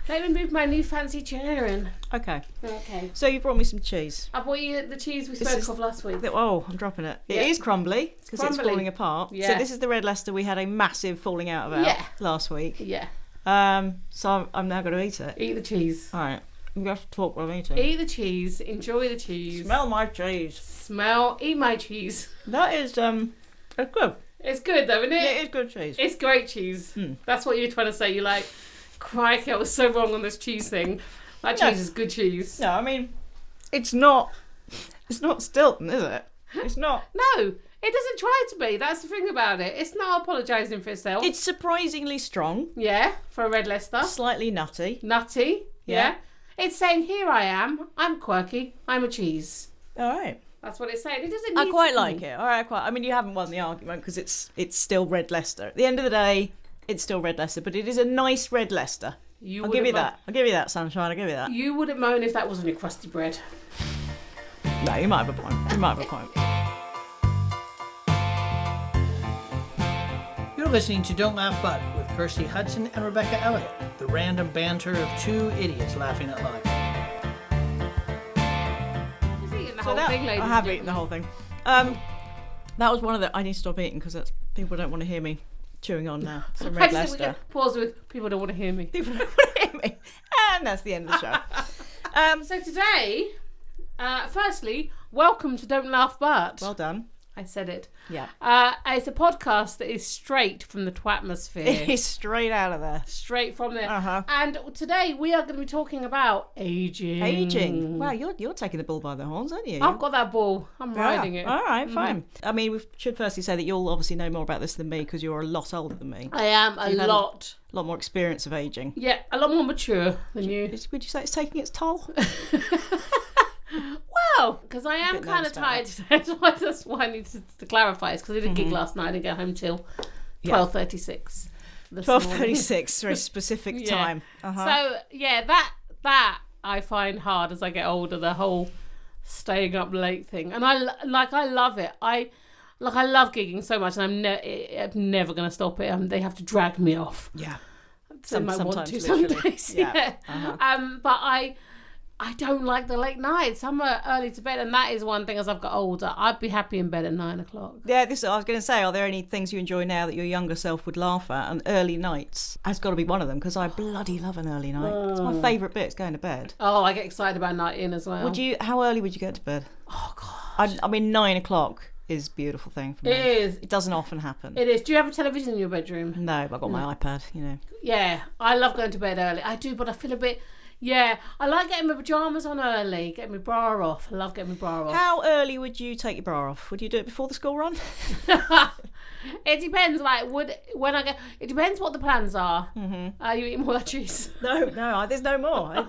Let me move my new fancy chair in. Okay. Okay. So you brought me some cheese. I bought you the cheese we spoke of last week. Oh, I'm dropping it. It is crumbly because it's falling apart. Yeah. So this is the red Leicester we had a massive falling out about last week. Yeah. So I'm now going to eat it. Eat the cheese. All right. I'm going to have to talk while I'm eating. Eat the cheese. Enjoy the cheese. Smell my cheese. Eat my cheese. That is, it's good. It's good though, isn't it? It is good cheese. It's great cheese. That's what you're trying to say. You're like, crikey, I was so wrong on this cheese thing. That cheese is good cheese. No, I mean, it's not Stilton, is it? It's not. No, it doesn't try to be. That's the thing about it. It's not apologising for itself. It's surprisingly strong. Yeah, for a red Leicester. Slightly nutty. Nutty, yeah. It's saying, here I am. I'm quirky. I'm a cheese. All right. That's what it's saying. It doesn't need I quite to like it. All right, I mean, you haven't won the argument because it's still red Leicester. At the end of the day, it's still red Leicester, but it is a nice red Leicester. I'll give you that. I'll give you that, sunshine. I'll give you that. You wouldn't moan if that wasn't your crusty bread. No, you might have a point. You're listening to Don't Laugh But with Kirsty Hudson and Rebecca Elliott, the random banter of two idiots laughing at life. She's eating the whole thing, ladies. I have eaten the whole thing. That was one of the... I need to stop eating because people don't want to hear me chewing on now. Some red Leicester. Pause with people don't want to hear me. People don't want to hear me. And that's the end of the show. So today, firstly, welcome to Don't Laugh But. Well done. I said it. Yeah. It's a podcast that is straight from the twatmosphere. It is straight out of there. Straight from there. Uh-huh. And today we are going to be talking about aging. Aging. Wow, you're taking the bull by the horns, aren't you? I've got that bull. I'm riding it. All right, fine. I mean, we should firstly say that you'll obviously know more about this than me because you're a lot older than me. I am a lot. A lot more experience of aging. Yeah, a lot more mature than you. Would you say it's taking its toll? Well, because I am kind of tired today. That's why I need to clarify. It's because I did a gig last night. I didn't get home till 12:36. 12:36, very specific time. Uh-huh. So yeah, that I find hard as I get older. The whole staying up late thing, and I love it. I love gigging so much, and I'm never going to stop it. They have to drag me off. Yeah, sometimes want to some days. Yeah. Uh-huh. But I don't like the late nights. I'm early to bed, and that is one thing as I've got older. I'd be happy in bed at 9 o'clock. Yeah, I was going to say, are there any things you enjoy now that your younger self would laugh at? And early nights has got to be one of them because I bloody love an early night. It's my favourite bit, is going to bed. Oh, I get excited about night in as well. How early would you go to bed? Oh, God. I mean, 9 o'clock is a beautiful thing for me. It is. It doesn't often happen. It is. Do you have a television in your bedroom? No, but I've got my iPad, Yeah, I love going to bed early. I do, but I feel a bit... Yeah, I like getting my pyjamas on early, getting my bra off. I love getting my bra off. How early would you take your bra off? Would you do it before the school run? It depends. It depends what the plans are. Mm-hmm. Are you eating more of that cheese? No, there's no more.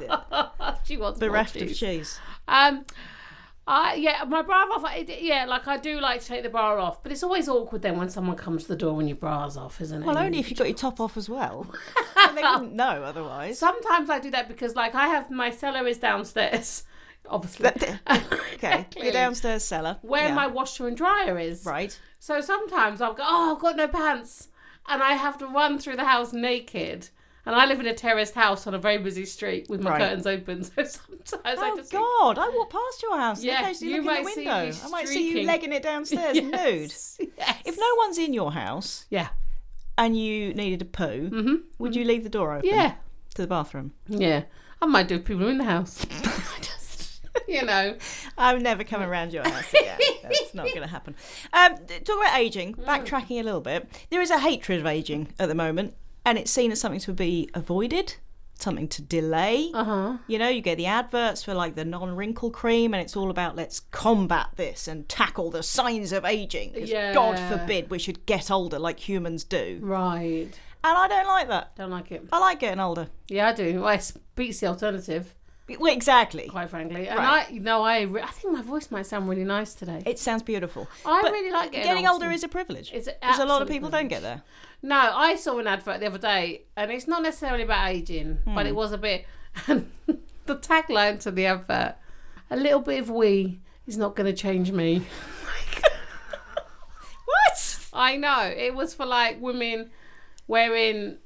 She wants bereft more of cheese. My bra off. I do like to take the bra off, but it's always awkward then when someone comes to the door when your bra's off, isn't it? Well, only if you've got your top off as well. And they wouldn't know otherwise. Sometimes I do that because, I have my cellar is downstairs, obviously. Okay, your downstairs cellar. Where my washer and dryer is. Right. So sometimes I'll go, I've got no pants, and I have to run through the house naked. And I live in a terraced house on a very busy street with my curtains open. So sometimes I just... God, I walk past your house. Yeah, you look in the window. I might see you legging it downstairs nude. Yes. If no one's in your house... Yeah. And you needed a poo, would you leave the door open? Yeah. To the bathroom? Yeah. I might do if people are in the house. I'm never coming around your house again. That's not going to happen. Talk about ageing, backtracking a little bit. There is a hatred of ageing at the moment, and it's seen as something to be avoided, something to delay. Uh-huh. You get the adverts for the non-wrinkle cream, and it's all about let's combat this and tackle the signs of ageing. Yeah. God forbid we should get older like humans do. Right. And I don't like that. Don't like it. I like getting older. Yeah, I do. Well, it beats the alternative. Well, exactly. Quite frankly. And right. I think my voice might sound really nice today. It sounds beautiful. I really like getting older is a privilege. Because a lot of people don't get there. No, I saw an advert the other day, and it's not necessarily about ageing, but it was a bit. And the tagline to the advert: "A little bit of wee is not going to change me." What? I know. It was for women wearing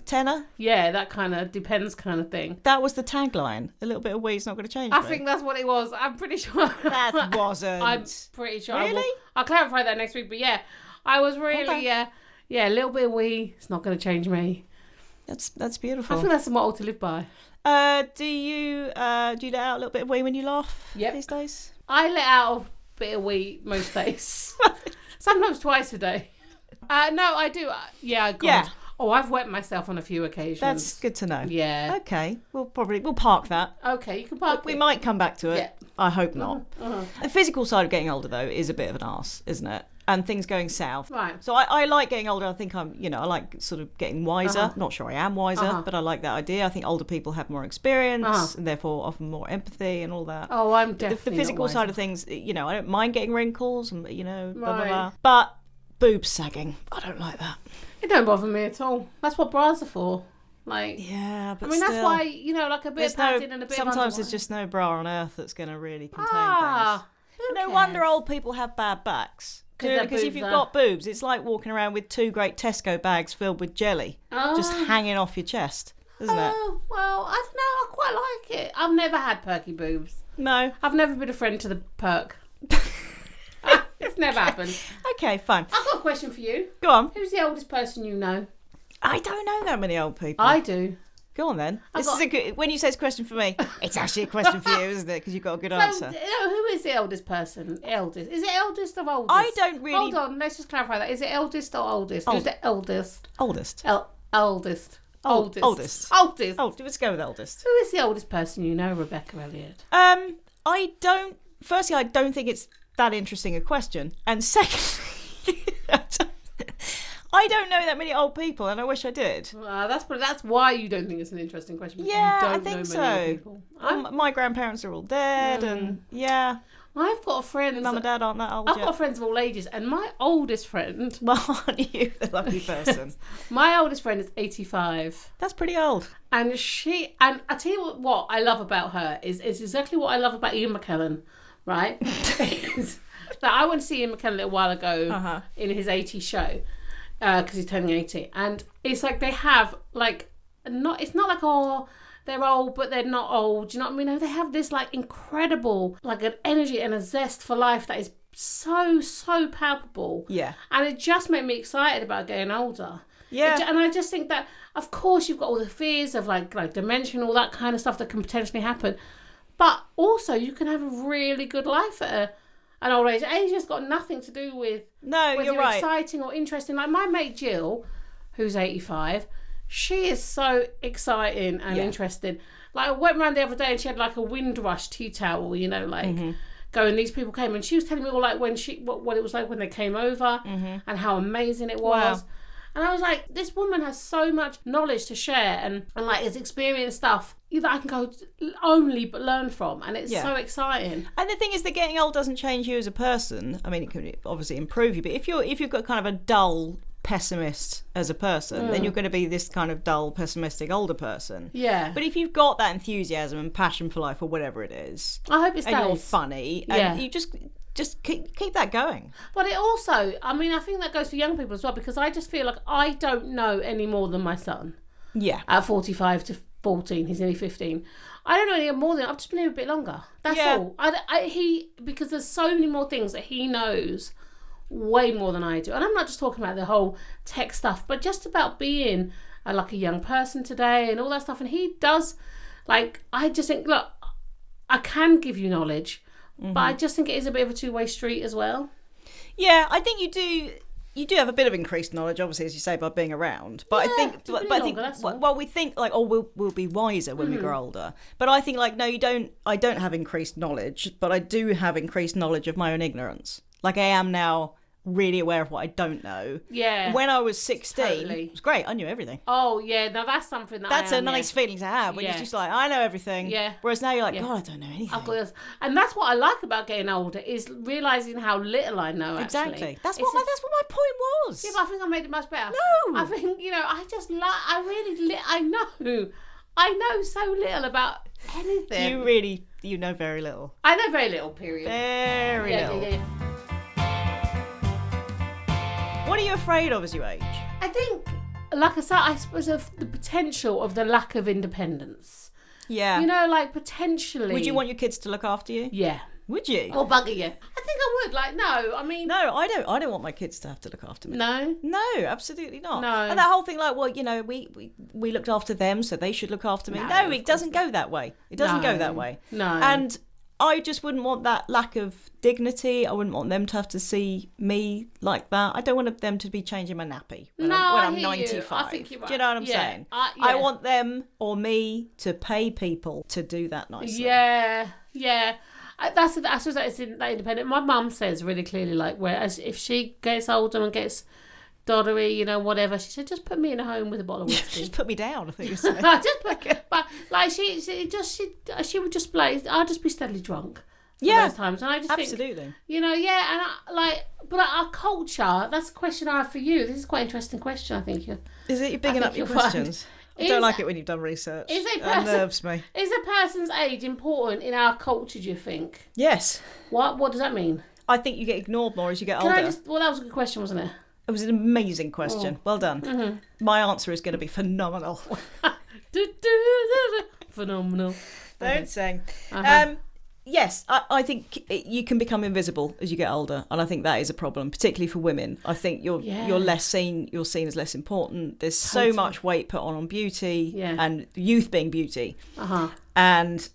Tenner? Yeah, that kind of depends kind of thing. That was the tagline. A little bit of weed's not going to change I me. think that's what it was. I'm pretty sure. That wasn't. I'm pretty sure. Really? I'll clarify that next week. But yeah, I was really, a little bit of wee. It's not going to change me. That's beautiful. I think that's a motto to live by. Do you let out a little bit of wee when you laugh these days? I let out a bit of wee most days. Sometimes twice a day. No, I do. God. Yeah. Oh, I've wet myself on a few occasions. That's good to know. Yeah. Okay. We'll park that. Okay, you can park We it. might come back to it. Yeah. I hope not. The physical side of getting older, though, is a bit of an arse, isn't it? And things going south. Right. So I like getting older. I think I like sort of getting wiser. Not sure I am wiser, but I like that idea. I think older people have more experience and therefore often more empathy and all that. Oh, I'm definitely The physical not side of things, I don't mind getting wrinkles and, blah, blah, Right. blah. But boobs sagging, I don't like that. It don't bother me at all. That's what bras are for. Like, Yeah, but I mean, that's still, why, like a bit of padding and a bit of sometimes there's underwire. just no bra on earth that's going to really contain things. Who No cares? wonder old people have bad backs. 'Cause their Because if boobs you've are- got boobs, it's like walking around with 2 great Tesco bags filled with jelly, just hanging off your chest, isn't it? Oh, well, I don't know. I quite like it. I've never had perky boobs. No. I've never been a friend to the perk. It's never happened. Okay, fine. I've got a question for you. Go on. Who's the oldest person you know? I don't know that many old people. I do. Go on then. I've This is a good. When you say it's a question for me, it's actually a question for you, isn't it? Because you've got a good answer. Who is the eldest person? Eldest. Is it eldest or oldest? I don't really. Hold on, let's just clarify that. Is it eldest or oldest? Who's the eldest? Oldest. Eldest. Oldest. Oldest. Oh, let's go with eldest. Who is the oldest person you know, Rebecca Elliott? I don't. Firstly, I don't think it's that interesting a question, and secondly, I don't know that many old people, and I wish I did. That's why you don't think it's an interesting question. Because Yeah, you I don't think know so. many old people. My grandparents are all dead, and yeah, I've got friends. mum and dad aren't that old I've yet. got friends of all ages, and my oldest friend, Well, aren't you the lucky person? my oldest friend is 85. That's pretty old. And I tell you what I love about her is exactly what I love about Ian McKellen, right? Is that I went to see Ian McKellen a little while ago in his 80s show because he's turning 80, and it's like they have like it's not like they're old but they're not old. Do you know what I mean? No, they have this like incredible like an energy and a zest for life that is so palpable. Yeah. And it just made me excited about getting older. Yeah. And I just think that, of course, you've got all the fears of like dementia and all that kind of stuff that can potentially happen. But also, you can have a really good life at an old age. Age has got nothing to do with No, whether you're right. exciting or interesting. Like my mate Jill, who's 85, she is so exciting and interesting. Like I went around the other day and she had like a Windrush tea towel, going, these people came and she was telling me all like when what it was like when they came over and how amazing it was. Wow. And I was like, this woman has so much knowledge to share and like has experienced stuff that I can go only but learn from, and it's so exciting. And the thing is that getting old doesn't change you as a person. I mean, it can obviously improve you, but if you've got kind of a dull pessimist as a person, then you're going to be this kind of dull, pessimistic older person. Yeah. But if you've got that enthusiasm and passion for life or whatever it is, I hope it stays. and you're funny, and you just keep that going. But it also, I mean, I think that goes for young people as well, because I just feel like I don't know any more than my son. Yeah. At 45 to 14, he's nearly 15. I don't know any more than I've just been here a bit longer. That's all. Because there's so many more things that he knows way more than I do. And I'm not just talking about the whole tech stuff, but just about being like a young person today and all that stuff. And he does, like, I just think, look, I can give you knowledge, but I just think it is a bit of a two-way street as well. Yeah, I think you do have a bit of increased knowledge, obviously, as you say, by being around. But I think, we think like, oh, we'll be wiser when we grow older. But I think like, no, you don't. I don't have increased knowledge, but I do have increased knowledge of my own ignorance. Like I am now really aware of what I don't know. Yeah. When I was 16, Totally. it was great. I knew everything. Oh, yeah. Now, that's something that That's I a am, nice feeling to have when you're just like, I know everything. Yeah. Whereas now you're like, God, I don't know anything. I've got this. And that's what I like about getting older, is realising how little I know, actually. Exactly. That's what my point was. Yeah, but I think I made it much better. No. I think, I know so little about anything. You know very little. I know very little, period. Very little. Yeah. What are you afraid of as you age? I think like I said, I suppose of the potential of the lack of independence. Yeah. You know, like potentially. Would you want your kids to look after you? Yeah. Would you? Or bugger you? I think I would. Like, no, I mean. No, I don't. I don't want my kids to have to look after me. No. No, absolutely not. No. And that whole thing, like, well, you know, we looked after them, so they should look after me. No, it doesn't go that way. It doesn't go that way. No. And I just wouldn't want that lack of dignity. I wouldn't want them to have to see me like that. I don't want them to be changing my nappy when I'm 95. I think you're right. Do you know what I'm saying? I want them or me to pay people to do that nicely. Yeah. I suppose that is that independent. My mum says really clearly, like, whereas if she gets older and gets doddery, you know, whatever, she said, just put me in a home with a bottle of whiskey. Just put me down, I think you said. But like she would just be like, I'll just be steadily drunk. Yeah, those times, and I just absolutely. think, you know, yeah, and but our culture. That's a question I have for you. This is quite an interesting question. I think Is it you're bigging up your questions? I don't like it when you've done research. It nerves me. Is a person's age important in our culture, do you think? Yes. What does that mean? I think you get ignored more as you get older. Well, that was a good question, wasn't it? It was an amazing question. Well done. Mm-hmm. My answer is going to be phenomenal. Phenomenal. Don't sing. Yes, I think you can become invisible as you get older, and I think that is a problem, particularly for women. I think you're less seen. You're seen as less important. There's so much weight put on beauty and youth being beauty. And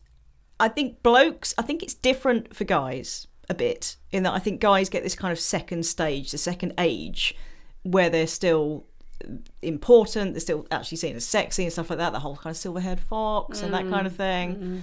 I think blokes. I think it's different for guys a bit in that I think guys get this kind of second stage, the second age, where they're still important. They're still actually seen as sexy and stuff like that. The whole kind of silver-haired fox and that kind of thing. Mm-hmm.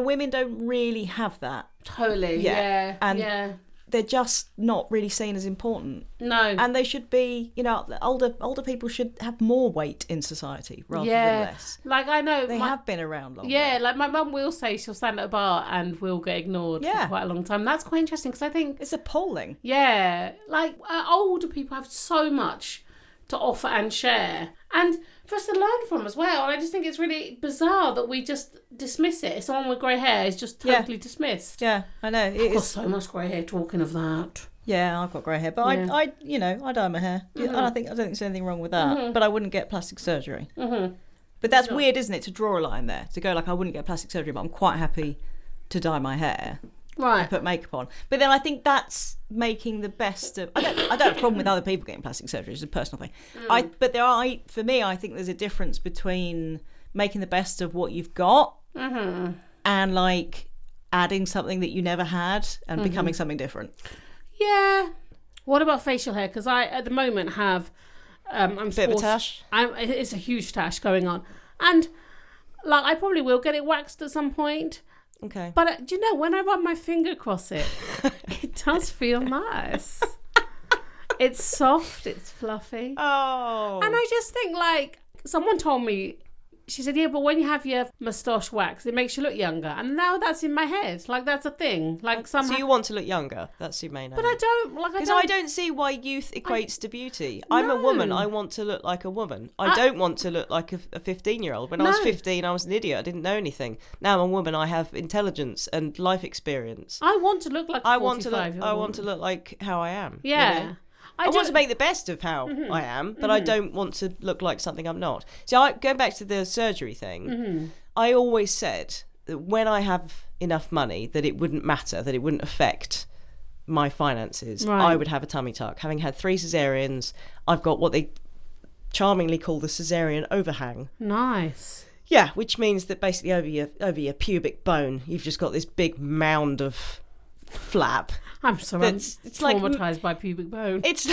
Women don't really have that. Totally, yeah. And they're just not really seen as important. No. And they should be, you know, older people should have more weight in society rather than less. Like, I know. They have been around longer. Yeah, like my mum will say she'll stand at a bar and will get ignored for quite a long time. That's quite interesting because I think... It's appalling. Yeah. Like, older people have so much to offer and share. And for us to learn from as well. And I just think it's really bizarre that we just dismiss it. If someone with grey hair is just totally dismissed. Yeah, I know. I've got so much grey hair talking of that. Yeah, I've got grey hair. But I dye my hair. Mm-hmm. And I don't think there's anything wrong with that. Mm-hmm. But I wouldn't get plastic surgery. Mm-hmm. But that's weird, isn't it, to draw a line there? To go like, I wouldn't get plastic surgery, but I'm quite happy to dye my hair. Right. And put makeup on. But then I think that's making the best of... I don't have a problem with other people getting plastic surgery. It's a personal thing. For me, I think there's a difference between making the best of what you've got and like adding something that you never had and becoming something different. Yeah. What about facial hair? Because I, at the moment, have... I'm a bit of a tash? It's a huge tash going on. And like, I probably will get it waxed at some point. Okay. But do you know, when I run my finger across it, it does feel nice. It's soft, it's fluffy. Oh. And I just think, like, someone told me, she said, yeah, but when you have your moustache waxed, it makes you look younger. And now that's in my head. Like, that's a thing. Like, somehow... So you want to look younger? That's your main aim. But I don't... Because I don't see why youth equates to beauty. I'm a woman. I want to look like a woman. I don't want to look like a 15-year-old. When I was 15, I was an idiot. I didn't know anything. Now I'm a woman. I have intelligence and life experience. I want to look like a 45-year-old. I want to look like how I am. Yeah. You know? I want to make the best of how I am, but I don't want to look like something I'm not. So going back to the surgery thing, I always said that when I have enough money, that it wouldn't matter, that it wouldn't affect my finances. Right. I would have a tummy tuck. Having had 3 cesareans, I've got what they charmingly call the cesarean overhang. Nice. Yeah, which means that basically over your pubic bone, you've just got this big mound of flap. I'm sorry, I'm traumatized by pubic bone. It's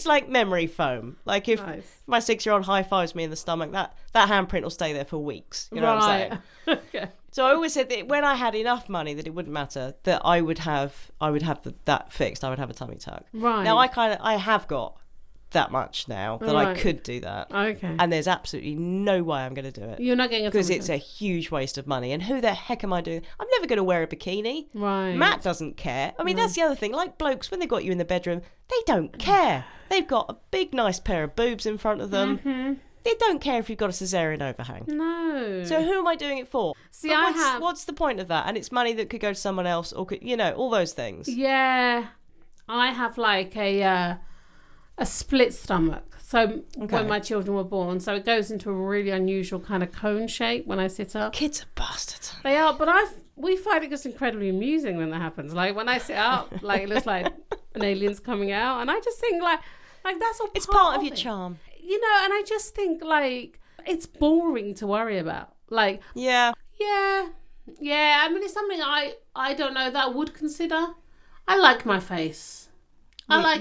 like memory foam. Like if my 6-year-old high fives me in the stomach, that handprint will stay there for weeks. You know what I'm saying? Okay. So I always said that when I had enough money, that it wouldn't matter, that I would have that fixed. I would have a tummy tuck. Right. Now I have got that much now that I could do that. Okay. And there's absolutely no way I'm going to do it. You're not getting a because it's a huge waste of money. And who the heck am I doing? I'm never going to wear a bikini. Right. Matt doesn't care. I mean, that's the other thing. Like blokes, when they got you in the bedroom, they don't care. They've got a big, nice pair of boobs in front of them. Mm-hmm. They don't care if you've got a cesarean overhang. No. So who am I doing it for? See, what's the point of that? And it's money that could go to someone else, or could, all those things. Yeah, I have like a a split stomach. So when my children were born, so it goes into a really unusual kind of cone shape when I sit up. Kids are bastards. They are, but we find it just incredibly amusing when that happens. Like when I sit up, like it looks like an alien's coming out, and I just think like that's all. It's part of your charm, you know. And I just think like it's boring to worry about. Like yeah. I mean, it's something I don't know that I would consider. I like my face.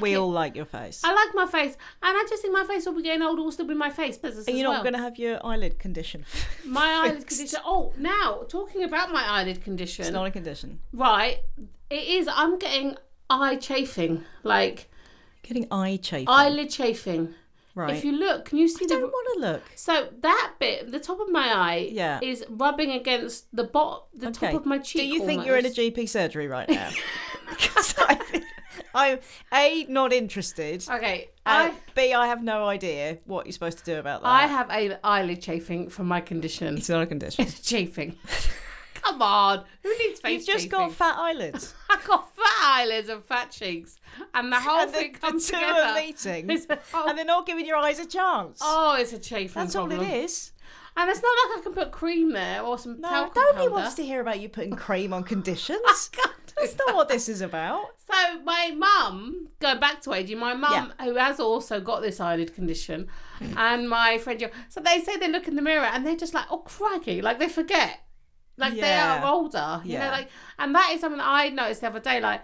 We all like your face. I like my face, and I just think my face will be getting older. Will still be my face. But you're not going to have your eyelid condition. My eyelid condition. Oh, now talking about my eyelid condition. It's not a condition, right? It is. I'm getting eye chafing, like getting eye chafing, eyelid chafing. Right. If you look, can you see? I don't want to look. So that bit, the top of my eye, is rubbing against the top of my cheek. Do you think you're in a GP surgery right now? Because I'm A, not interested. Okay. B, I have no idea what you're supposed to do about that. I have eyelid chafing from my condition. It's not a condition. It's chafing. Come on. Who needs face You've just got fat eyelids. I've got fat eyelids and fat cheeks. And the whole thing comes the two together. are meeting. And they're not giving your eyes a chance. Oh, it's a chafing That's problem. all it is. And it's not like I can put cream there or some talcum nobody powder. wants to hear about you putting cream on conditions. That's not what this is about. So my mum, going back to aging, my mum, who has also got this eyelid condition, and my friend Jo, so they say they look in the mirror and they're just like, oh crikey, like they forget. Like they are older, you know, like, and that is something that I noticed the other day, like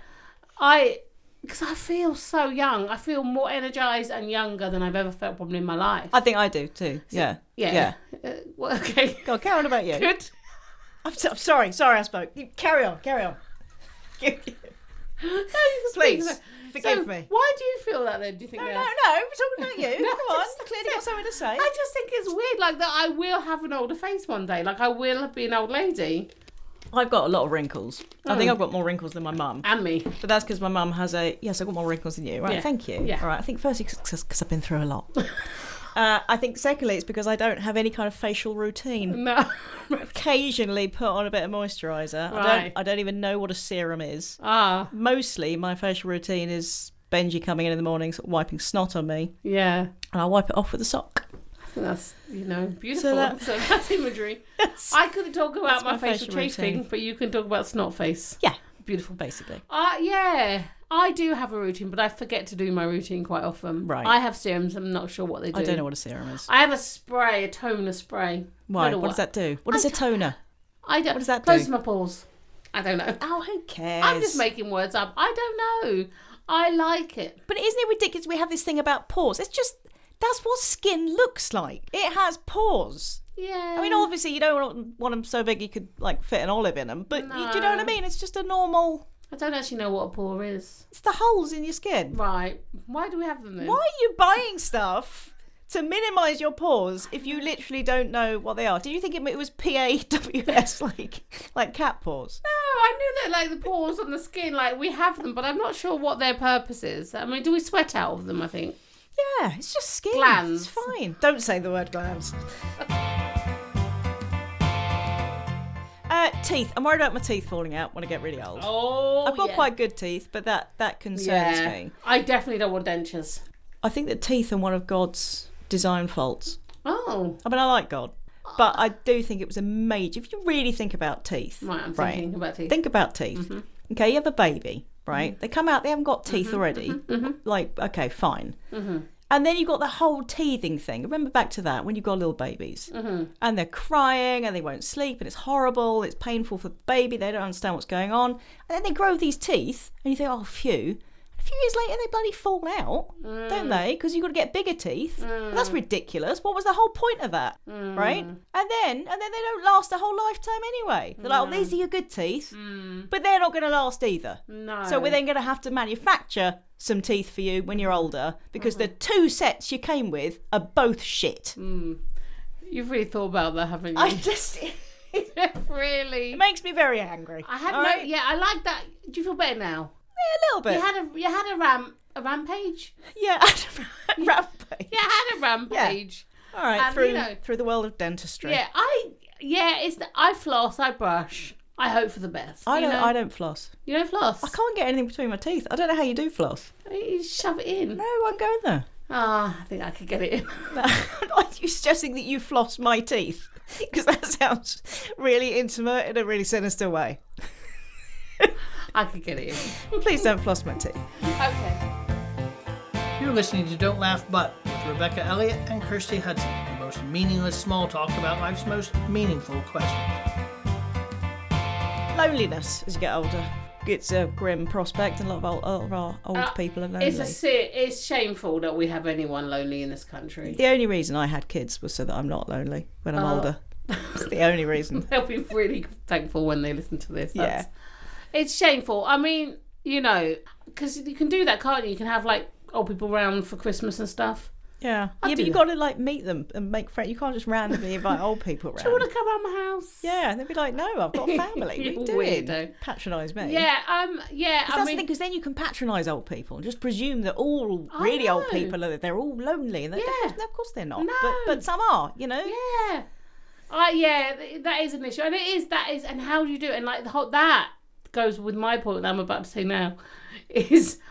because I feel so young. I feel more energised and younger than I've ever felt probably in my life. I think I do too. So, yeah. Well, okay. Go on, carry on about you. Good. I'm sorry I spoke. Carry on. No, you can Please, forgive me. Why do you feel that then? Do you think No, we're talking about you. No, Come on, clearly got something to say. I just think it's weird, like that I will have an older face one day. Like I will be an old lady. I've got a lot of wrinkles. I think I've got more wrinkles than my mum. And me. But that's because my mum has yes, I've got more wrinkles than you. Right, thank you. Yeah. All right, I think firstly because I've been through a lot. I think secondly it's because I don't have any kind of facial routine. No. Occasionally put on a bit of moisturiser. Right. I don't even know what a serum is. Mostly my facial routine is Benji coming in the morning, sort of wiping snot on me. Yeah. And I wipe it off with a sock. That's, beautiful. So that's imagery. I could talk about my facial chafing, but you can talk about snot face. Yeah. Beautiful, basically. Yeah. I do have a routine, but I forget to do my routine quite often. Right. I have serums. I'm not sure what they do. I don't know what a serum is. I have a spray, a toner spray. Why? What does that do? What is a toner? I don't. What does that do? Closes my pores. I don't know. Oh, who cares? I'm just making words up. I don't know. I like it. But isn't it ridiculous we have this thing about pores? It's just, that's what skin looks like. It has pores. Yeah. I mean, obviously you don't want them so big you could fit an olive in them. But do you know what I mean? It's just a normal... I don't actually know what a pore is. It's the holes in your skin. Right. Why do we have them then? Why are you buying stuff to minimise your pores if you literally don't know what they are? Did you think it was PAWS, like cat pores? No, I knew that the pores on the skin, we have them, but I'm not sure what their purpose is. I mean, do we sweat out of them, I think? Yeah, it's just skin. Glands. It's fine. Don't say the word glands. Teeth. I'm worried about my teeth falling out when I get really old. Oh, I've got quite good teeth, but that concerns me. I definitely don't want dentures. I think that teeth are one of God's design faults. Oh. I mean, I like God, but I do think it was a major... If you really think about teeth... Right, I'm thinking about teeth. Think about teeth. Mm-hmm. Okay, you have a baby, right? Mm-hmm. They come out, they haven't got teeth already. Mm-hmm. Okay, fine. Mm-hmm. And then you've got the whole teething thing. Remember back to that, when you've got little babies. Mm-hmm. And they're crying and they won't sleep and it's horrible. It's painful for the baby. They don't understand what's going on. And then they grow these teeth and you think, oh, phew. A few years later, they bloody fall out, don't they? Because you've got to get bigger teeth. That's ridiculous. What was the whole point of that, right? And then they don't last a whole lifetime anyway. They're like, oh, these are your good teeth, but they're not going to last either. No. So we're then going to have to manufacture some teeth for you when you're older because the two sets you came with are both shit. You've really thought about that, haven't you? I just... Really? It makes me very angry. I like that. Do you feel better now? Yeah, a little bit. You had a rampage. Yeah, I had a rampage. Yeah, I had a rampage. Yeah. All right, through the world of dentistry. Yeah, I floss, I brush. I hope for the best. I don't floss. You don't floss? I can't get anything between my teeth. I don't know how you do floss. You shove it in. No, I'm going there. I think I could get it in. Are you suggesting that you floss my teeth? Because that sounds really intimate in a really sinister way. I could get it in. Please don't floss my teeth. Okay. You're listening to Don't Laugh But with Rebecca Elliott and Kirsty Hudson, the most meaningless small talk about life's most meaningful questions. Loneliness as you get older. It's a grim prospect, and a lot of our old people are lonely. It's shameful that we have anyone lonely in this country. The only reason I had kids was so that I'm not lonely when I'm older. It's the only reason. They'll be really thankful when they listen to this. Yeah. It's shameful. I mean, you know, because you can do that, can't you? You can have like old people around for Christmas and stuff. Yeah, but you've got to like meet them and make friends. You can't just randomly invite old people around. Do you want to come around my house? Yeah, and they'd be like, "No, I've got a family. What are you doing? Weirdo. Patronise me." Yeah, That's the thing, because then you can patronise old people and just presume that all really old people they're all lonely, and of course they're not. No. But some are, you know. Yeah, that is an issue, and and how do you do it? And like that goes with my point that I'm about to say now.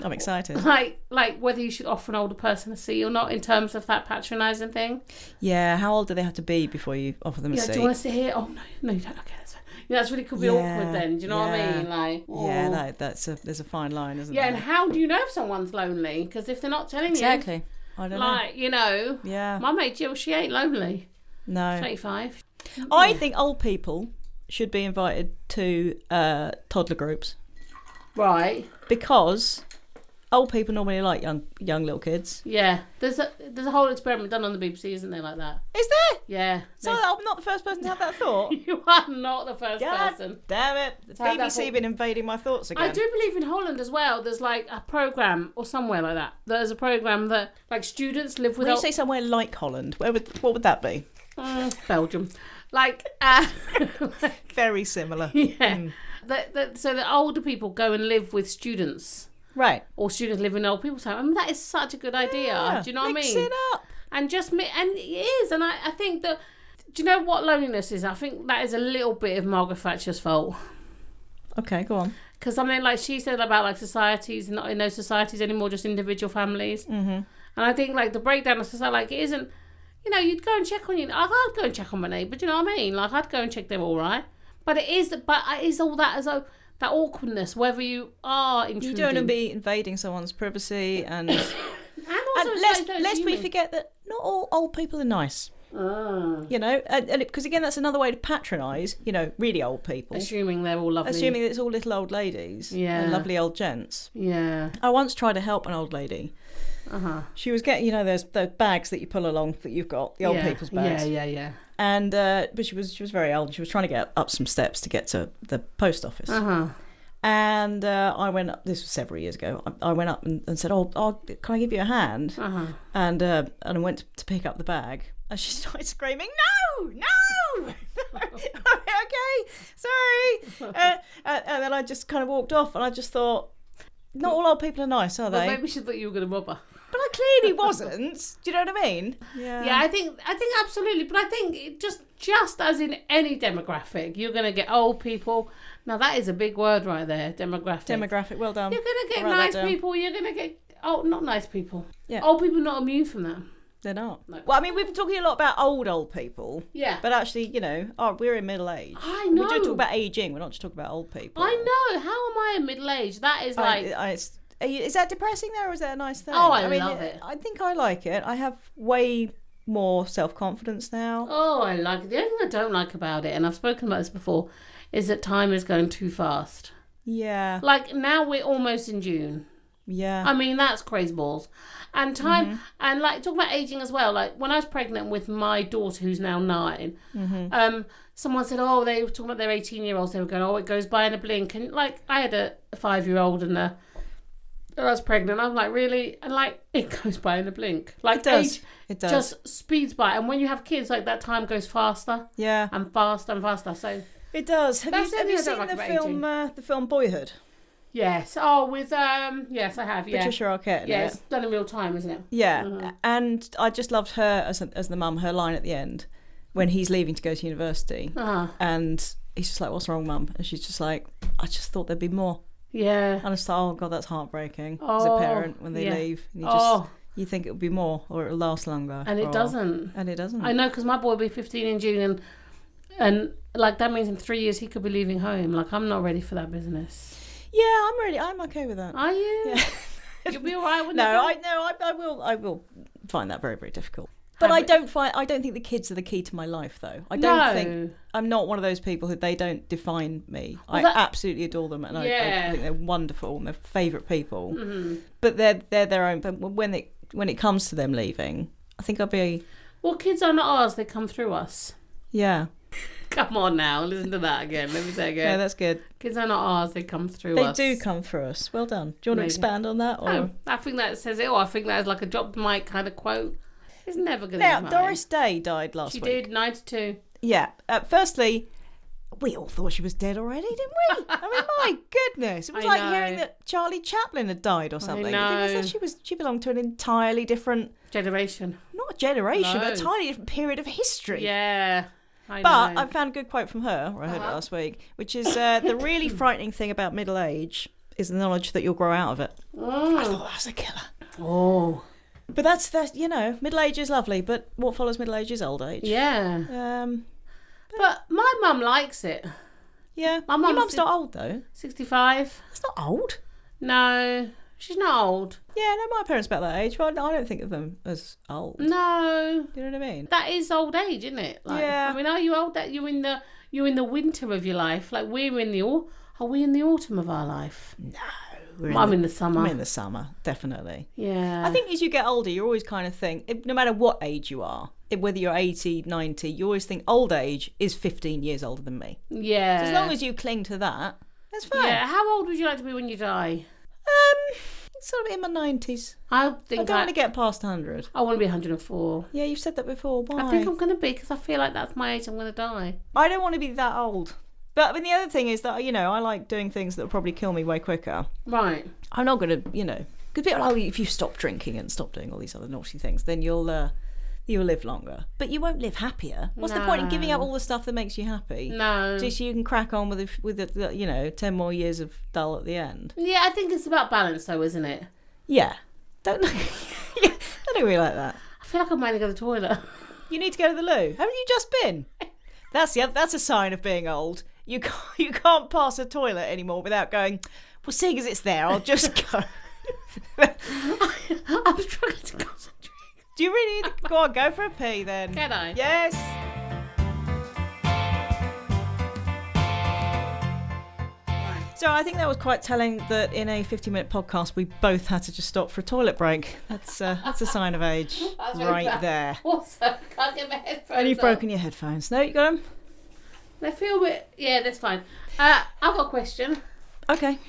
I'm excited. Like whether you should offer an older person a seat or not in terms of that patronising thing. Yeah, how old do they have to be before you offer them a seat? Do you want to sit here? Oh no, you don't. Okay, that's fine. That's really could be awkward then. Do you know what I mean? Like, there's a fine line, isn't there? there? Yeah, and how do you know if someone's lonely? Because if they're not telling you, exactly. I don't know. Like, you know, yeah. My mate Jill, she ain't lonely. No. 25. I think old people should be invited to toddler groups. Right. Because old people normally like young little kids. Yeah. There's a whole experiment done on the BBC, isn't there, like that? Is there? Yeah. So I'm not the first person to have that thought. You are not the first person. Damn it. The BBC been invading my thoughts again. I do believe in Holland as well. There's like a programme or somewhere like that. There's a programme that like students live with. When you say somewhere like Holland, what would that be? Belgium. Like very similar. Yeah. So the older people go and live with students. Right. Or students live in old people's home. I mean, that is such a good idea. Yeah, do you know what I mean? Mix it up. And and it is. And I think that, do you know what loneliness is? I think that is a little bit of Margaret Thatcher's fault. Okay, go on. Because I mean, like she said about like societies, not in those societies anymore, just individual families. Mm-hmm. And I think like the breakdown of society, like it isn't, you know, you'd go and check on I'd go and check on my neighbour, do you know what I mean? Like I'd go and check they're all right. But it is all that as a that awkwardness, whether you are intruding. You don't want to be invading someone's privacy and also lest we forget that not all old people are nice. You know, because again, that's another way to patronise, you know, really old people. Assuming they're all lovely. Assuming that it's all little old ladies and lovely old gents. Yeah. I once tried to help an old lady. She was getting, you know, there's the bags that you pull along that you've got, the old people's bags. Yeah. And but she was very old. She was trying to get up some steps to get to the post office. And I went up. This was several years ago. I went up and said, "Oh, can I give you a hand?" And I went to pick up the bag, and she started screaming, "No!" Okay, sorry. And then I just kind of walked off, and I just thought, not all old people are nice, are they? Well, maybe she thought you were going to rob her. But I clearly wasn't. Do you know what I mean? Yeah, I think absolutely. But I think it just as in any demographic, you're going to get old people. Now that is a big word right there, demographic. Demographic, well done. You're going to get nice people. You're going to get not nice people. Yeah. Old people not immune from that. They're not. No. Well, I mean, we've been talking a lot about old people. Yeah. But actually, you know, we're in middle age. I know. We do talk about ageing. We're not just talking about old people. I know. How am I in middle age? That is like. Is that depressing though, or is that a nice thing? Oh, I love it. I think I like it. I have way more self-confidence now. Oh, I like it. The only thing I don't like about it, and I've spoken about this before, is that time is going too fast. Yeah. Like now we're almost in June. Yeah. I mean, that's crazy balls. And time, and like, talk about aging as well. Like, when I was pregnant with my daughter, who's now 9, someone said, they were talking about their 18-year-olds. They were going, it goes by in a blink. And, like, I had a 5-year-old and I was pregnant. I'm like, really? And, like, it goes by in a blink. Like, it does. Age just speeds by. And when you have kids, like, that time goes faster. Yeah. And faster and faster. So it does. Have you seen the film Boyhood? Yes. Oh, with yes, I have. Yeah. Patricia Arquette. Yeah, it's done in real time, isn't it? Yeah, and I just loved her as the mum. Her line at the end, when he's leaving to go to university, and he's just like, "What's wrong, mum?" And she's just like, "I just thought there'd be more." Yeah. And I just thought, "Oh God, that's heartbreaking as a parent when they leave, and You think it would be more, or it'll last longer. And it doesn't. And it doesn't. I know, because my boy will be 15 in June, and like that means in 3 years he could be leaving home. Like, I'm not ready for that business. Yeah, I'm okay with that. Are you? Yeah. You'll be all right with I will find that very, very difficult. But I don't think the kids are the key to my life, though. I don't think I'm not one of those people who they don't define me. I absolutely adore them, and I think they're wonderful and they're favourite people. Mm-hmm. But they're their own. But when it comes to them leaving, I think I'll be. Well, kids are not ours; they come through us. Yeah. Come on now, listen to that again. Let me say it again. Yeah, that's good. Kids are not ours; they come through us. They do come through us. Well done. Do you want to expand on that? Or? No, I think that says it all. I think that is like a drop the mic kind of quote. It's never going to Now, Doris Day died last week. She did, 92. Yeah. Firstly, we all thought she was dead already, didn't we? I mean, my goodness. It was like hearing that Charlie Chaplin had died or something. I know. She belonged to an entirely different... generation. Not a generation, but a entirely different period of history. Yeah. But I found a good quote from her, I heard it last week, which is the really frightening thing about middle age is the knowledge that you'll grow out of it. Oh. I thought that was a killer. Oh. But that's middle age is lovely, but what follows middle age is old age. Yeah. But my mum likes it. Yeah. Your mum's not old, though. 65. That's not old. No, she's not old. Yeah, no, my parents about that age, but I don't think of them as old. No. You know what I mean? That is old age, isn't it? Like, yeah. I mean, are you old? That you're in the winter of your life. Like, are we in the autumn of our life? No. I'm in the summer. I'm in the summer, definitely. Yeah. I think as you get older, you always kind of think, no matter what age you are, whether you're 80, 90, you always think old age is 15 years older than me. Yeah. So as long as you cling to that, that's fine. Yeah. How old would you like to be when you die? Sort of in my 90s. I don't want to get past 100. I want to be 104. Yeah, you've said that before. Why? I think I'm going to be, because I feel like that's my age I'm going to die. I don't want to be that old. But I mean, the other thing is that, I like doing things that will probably kill me way quicker. Right. I'm not going to, because people are like, if you stop drinking and stop doing all these other naughty things, then you'll live longer. But you won't live happier. What's the point in giving up all the stuff that makes you happy? No. Just so you can crack on with the 10 more years of dull at the end. Yeah, I think it's about balance, though, isn't it? Yeah. I don't really like that. I feel like I'm going to go to the toilet. You need to go to the loo. Haven't you just been? That's a sign of being old. You can't pass a toilet anymore without going, well, seeing as it's there, I'll just go. I'm struggling to concentrate. Do you really need to go for a pee then? Can I? Yes. So I think that was quite telling that in a 50-minute podcast we both had to just stop for a toilet break. That's a sign of age. That's right really there. Also, can't get my headphones. And you've broken your headphones. No, you got them? They feel a bit... Yeah, that's fine. I've got a question. Okay.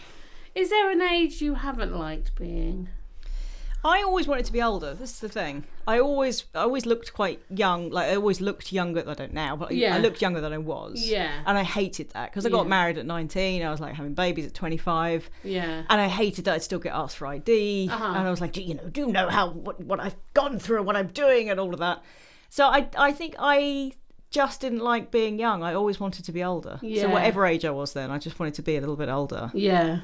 Is there an age you haven't liked being? I always wanted to be older. This is the thing. I always looked quite young. Like, I always looked younger. I don't now, but I looked younger than I was. Yeah. And I hated that because I got married at 19. I was like having babies at 25. Yeah. And I hated that I'd still get asked for ID. Uh-huh. And I was like, do you know how what I've gone through and what I'm doing and all of that. So I think I just didn't like being young. I always wanted to be older. Yeah. So whatever age I was then, I just wanted to be a little bit older. Yeah.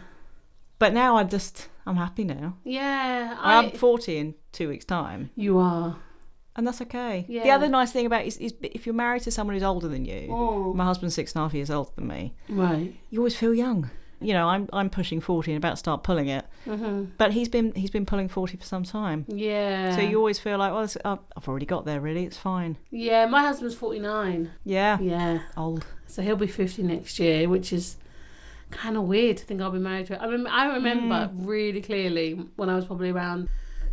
But now I'm happy now. Yeah. I'm 40 in 2 weeks' time. You are. And that's okay. Yeah. The other nice thing about it is if you're married to someone who's older than you, my husband's 6.5 years older than me, right, you always feel young. I'm pushing 40 and about to start pulling it. Mm-hmm. But he's been pulling 40 for some time. Yeah. So you always feel like, well, I've already got there, really. It's fine. Yeah, my husband's 49. Yeah. Yeah. Old. So he'll be 50 next year, which is kind of weird to think I'll be married to him. I remember really clearly when I was probably around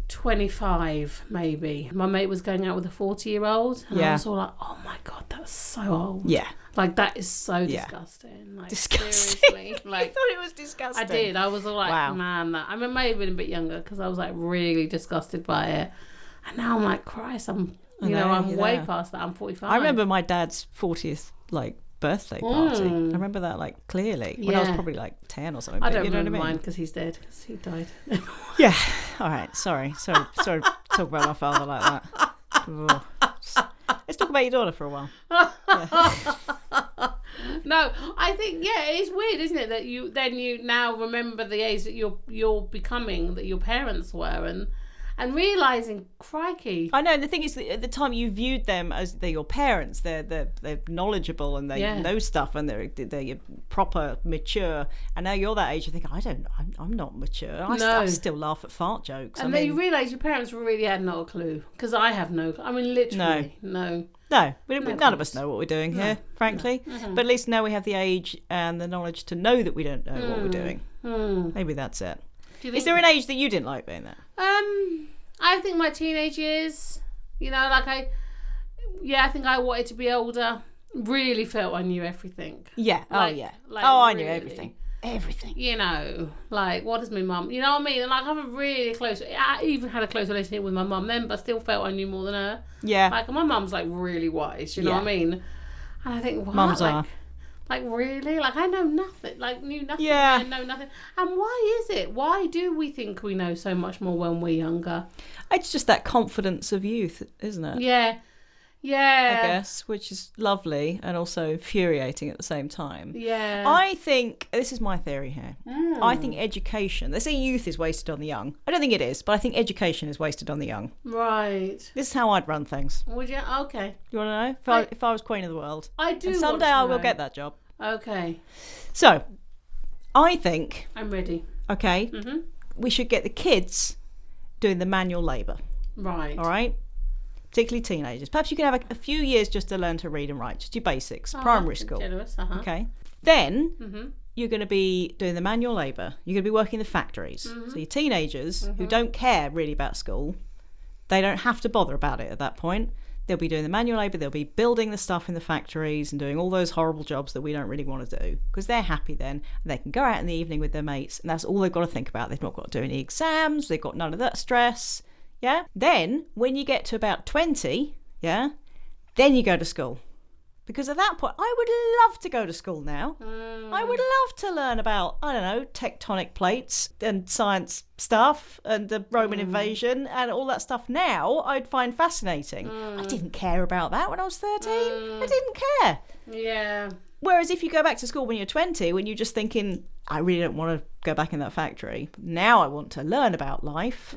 25, maybe. My mate was going out with a 40-year-old. And I was all like, oh my God, that's so old. Yeah. Like, that is so disgusting. Like, disgusting. Seriously. Like, I thought it was disgusting. I did. I was all like, wow. Man, I mean, maybe have been a bit younger because I was like really disgusted by it. And now I'm like, Christ, I'm way past that. I'm 45. I remember my dad's 40th, birthday party. I remember that clearly when I was probably 10 or something. I don't remember mine because he's dead, because he died. Yeah. All right. Sorry to talk about my father like that. Ugh. Let's talk about your daughter for a while. No, I think it's weird, isn't it, that you now remember the age that you're becoming, that your parents were, and realising, crikey. I know, and the thing is that at the time you viewed them as they're your parents, they're knowledgeable and they know stuff and they're proper mature, and now you're that age you think I'm not mature. I still laugh at fart jokes. And then you realise your parents really had not a clue, because I have literally no. No, none of us know what we're doing here, frankly. No. Mm-hmm. But at least now we have the age and the knowledge to know that we don't know what we're doing. Maybe that's it. Is there an age that you didn't like being there? I think my teenage years, I think I wanted to be older. Really felt I knew everything. Yeah. I knew everything. Everything. What does my mum, you know what I mean? And I even had a close relationship with my mum then, but still felt I knew more than her. Yeah. My mum's really wise, you know what I mean? And I think, wow. Mums are. Really? I know nothing. Knew nothing. Yeah. I know nothing. And why is it? Why do we think we know so much more when we're younger? It's just that confidence of youth, isn't it? Yeah. I guess, which is lovely and also infuriating at the same time. Yeah. I think, this is my theory here, I think education, they say youth is wasted on the young. I don't think it is, but I think education is wasted on the young. Right. This is how I'd run things. Would you? Okay. You want to know? If I was Queen of the World. I do. And someday I will get that job. Okay. So, I think... I'm ready. Okay. Mm-hmm. We should get the kids doing the manual labour. Right. All right? Particularly teenagers. Perhaps you can have a few years just to learn to read and write, just your basics, primary school. Generous, Okay. Then you're going to be doing the manual labour. You're going to be working in the factories. So your teenagers who don't care really about school, they don't have to bother about it at that point. They'll be doing the manual labour. They'll be building the stuff in the factories and doing all those horrible jobs that we don't really want to do, because they're happy then. And they can go out in the evening with their mates, and that's all they've got to think about. They've not got to do any exams. They've got none of that stress. Yeah. Then when you get to about 20, then you go to school. Because at that point, I would love to go to school now. I would love to learn about, tectonic plates and science stuff and the Roman invasion and all that stuff now I'd find fascinating. I didn't care about that when I was 13. I didn't care. Yeah. Whereas if you go back to school when you're 20, when you're just thinking, I really don't want to go back in that factory. Now I want to learn about life.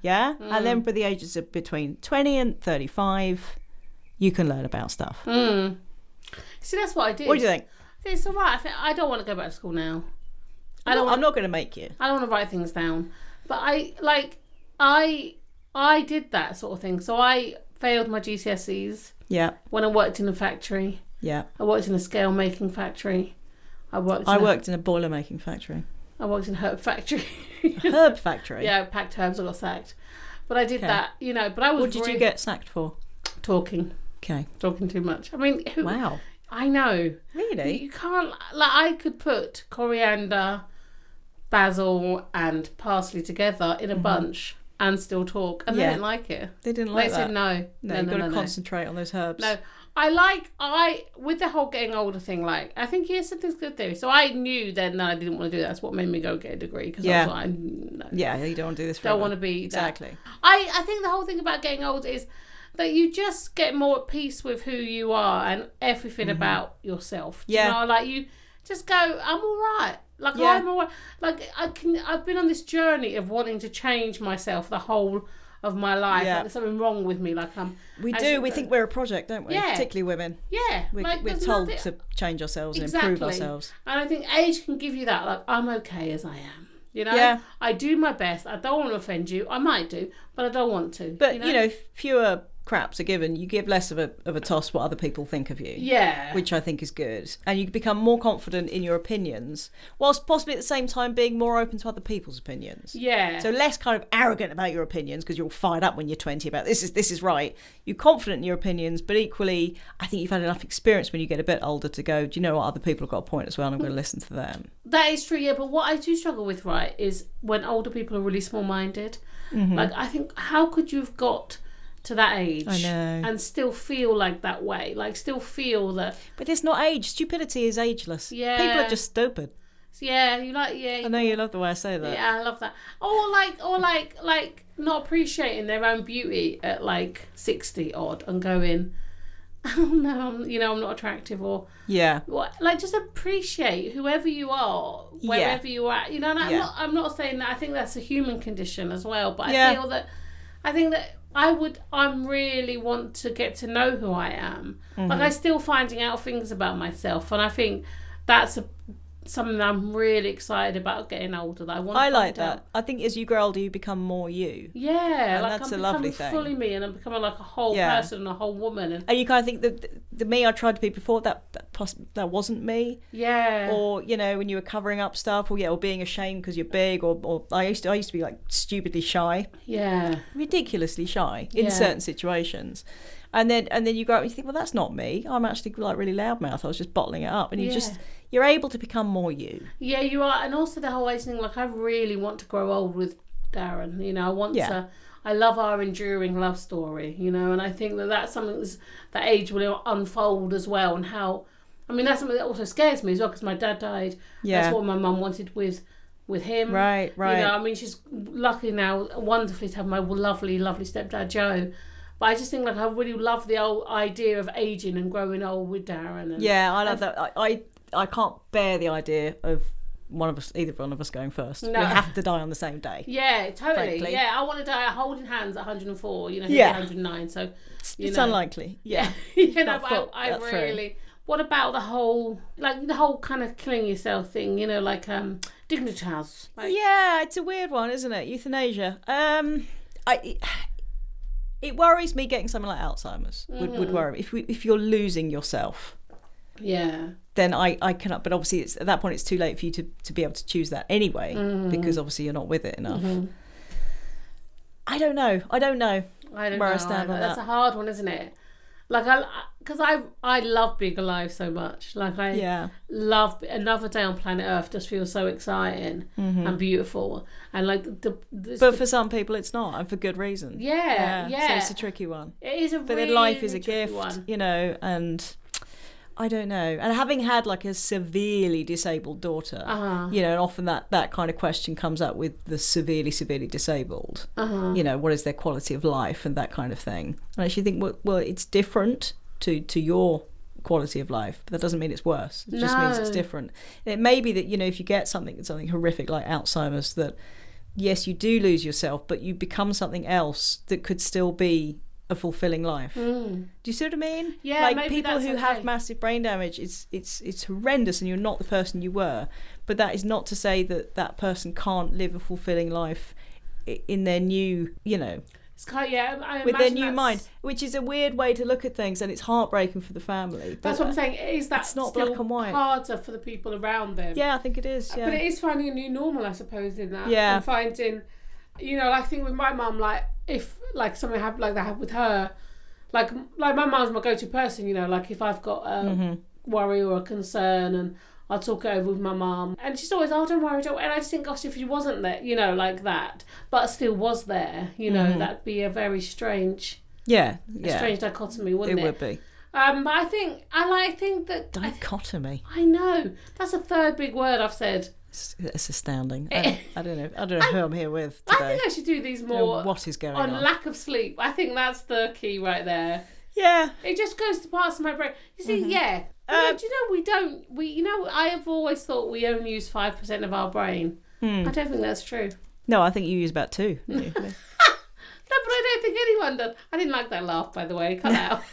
Yeah? And then for the ages of between 20 and 35, you can learn about stuff. See, that's what I did. What do you think? It's all right. I don't want to go back to school now. I'm not going to make you. I don't want to write things down. But I did that sort of thing. So I failed my GCSEs. Yeah. When I worked in a factory. Yeah. I worked in a scale making factory. I worked in a boiler making factory. I worked in a herb factory. Herb factory? Yeah, I packed herbs. I got sacked. But I did that, but I was... What did you get sacked for? Talking. Okay. Talking too much. I mean... Wow. I know. Really? You can't... I could put coriander, basil and parsley together in a bunch and still talk. And they didn't like it. They didn't like that? They said no. No, you've got to concentrate on those herbs. No. With the whole getting older thing, I think something's good theory. So I knew then that I didn't want to do that. That's what made me go get a degree. Because I was like, no. Yeah, you don't want to do this forever. Don't want to be exactly. That. I think the whole thing about getting older is that you just get more at peace with who you are and everything about yourself. You know, you just go, I'm all right. I'm all right. I've been on this journey of wanting to change myself the whole of my life. Yeah. There's something wrong with me. We think we're a project, don't we? Yeah. Particularly women. Yeah. We're told to change ourselves and improve ourselves. And I think age can give you that. I'm okay as I am. Yeah. I do my best. I don't want to offend you. I might do, but I don't want to. But fewer craps are given. You give less of a toss what other people think of you. Yeah. Which I think is good. And you become more confident in your opinions, whilst possibly at the same time being more open to other people's opinions. Yeah. So less kind of arrogant about your opinions because you're all fired up when you're 20 about this is right. You're confident in your opinions, but equally I think you've had enough experience when you get a bit older to go, do you know what, other people have got a point as well and I'm going to listen to them. That is true, yeah, but what I do struggle with, right, is when older people are really small-minded. I think, how could you have got to that age and still feel like that way, still feel that... But it's not age. Stupidity is ageless. Yeah. People are just stupid. Yeah, you like... Yeah. I know you love the way I say that. Yeah, I love that. Or not appreciating their own beauty at 60 odd and going, oh no, I'm not attractive, or... Yeah. Just appreciate whoever you are, wherever you are. And I'm not saying that. I think that's a human condition as well, but I feel that I think that I'm really want to get to know who I am. Like, I'm still finding out things about myself, and I think that's something that I'm really excited about getting older. That I like that. I think as you grow older, you become more you. Yeah, and like that's I'm a lovely thing. fully me, and I'm becoming like a whole person and a whole woman. And you kind of think that the me I tried to be before, that wasn't me. Yeah. Or, you know, when you were covering up stuff, or being ashamed because you're big, or I used to be like stupidly shy. Yeah. Ridiculously shy in certain situations. And then you go up and you think, well, that's not me. I'm actually like really loudmouth. I was just bottling it up. And you're able to become more you. Yeah, you are. And also the whole age thing, like, I really want to grow old with Darren. You know, I want to. I love our enduring love story, you know, and I think that that's something that age will unfold as well. And how, I mean, that's something that also scares me as well, because my dad died. Yeah. That's what my mum wanted with him. Right. You know, I mean, she's lucky now, wonderfully, to have my lovely, lovely stepdad, Joe. But I just think, like, I really love the old idea of aging and growing old with Darren. And, I love that. I can't bear the idea of either one of us going first. No. We have to die on the same day. Yeah, totally. Frankly. Yeah, I want to die holding hands at 104. You know, he's 109. So it's unlikely. Yeah. You know, but I really. What about the whole kind of killing yourself thing? You know, like dignitas. Like... Yeah, it's a weird one, isn't it? Euthanasia. It worries me getting something like Alzheimer's. Would worry me. If you're losing yourself. Yeah. Then I cannot. But obviously, at that point, it's too late for you to be able to choose that anyway, because obviously you're not with it enough. I don't know where I stand on that. That's a hard one, isn't it? Like, because I love being alive so much. Like, I love another day on planet Earth. Just feels so exciting and beautiful. And like but for some people, it's not, and for good reason. Yeah. So it's a tricky one. It is but then life is a gift, one. You know, and. I don't know. And having had like a severely disabled daughter, you know, and often that kind of question comes up with the severely disabled. You know, what is their quality of life and that kind of thing. And I actually think, well, it's different to your quality of life, but that doesn't mean it's worse. It just means it's different. And it may be that, you know, if you get something horrific like Alzheimer's, that yes, you do lose yourself, but you become something else that could still be a fulfilling life. Do you see what I mean? Yeah, like maybe people who okay. have massive brain damage, it's horrendous, and you're not the person you were. But that is not to say that person can't live a fulfilling life in their new, you know, it's kind of, I with their new mind, which is a weird way to look at things, and it's heartbreaking for the family. That's what I'm saying. Is that not black and white? Harder for the people around them? Yeah, I think it is. Yeah. But it is finding a new normal, I suppose, in that. Yeah. And finding, you know, I think with my mum, like if like something happened like that with her. Like my mum's my go-to person, you know, like if I've got a worry or a concern, and I'll talk it over with my mum, and she's always, don't worry, and I just think, gosh, if she wasn't there, you know, like that, but still was there, you know, that'd be a very strange strange dichotomy, wouldn't it? It would be. But I think that dichotomy. I know, that's a third big word I've said. It's astounding. I don't know who I'm here with today. I think I should do these more what is going on. Lack of sleep. I think that's the key right there. Yeah. It just goes to parts of my brain. You see, do you know I have always thought we only use 5% of our brain. I don't think that's true. No, I think you use about 2. No, but I don't think anyone does. I didn't like that laugh, by the way. Cut out.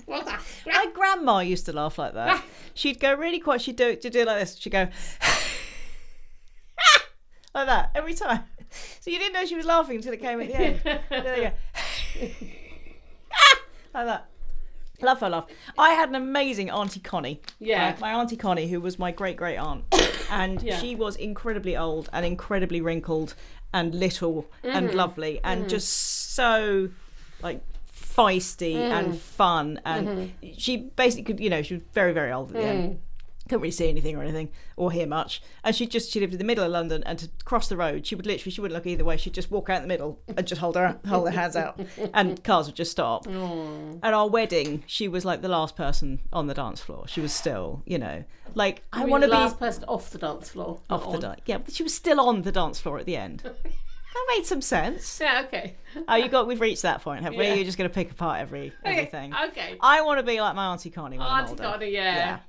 My grandma used to laugh like that. She'd go really quiet. She'd do it like this. She'd go... like that every time. So you didn't know she was laughing until it came at the end. There you go. Like that. Love her laugh. I had an amazing Auntie Connie. Yeah. My Auntie Connie, who was my great aunt, and she was incredibly old and incredibly wrinkled and little and lovely and just so like feisty and fun, and she basically could, you know, she was very, very old at the end. Couldn't really see anything or hear much, and she lived in the middle of London, and to cross the road she wouldn't look either way. She'd just walk out in the middle and just hold her hands out, and cars would just stop. At our wedding, she was like the last person on the dance floor. She was still, you know, like I want to be the last person off the dance floor. But she was still on the dance floor at the end. That made some sense. Yeah, okay. We've reached that point, have we? You're just going to pick apart everything. Okay. I want to be like my Auntie Connie when I'm older. Connie, yeah.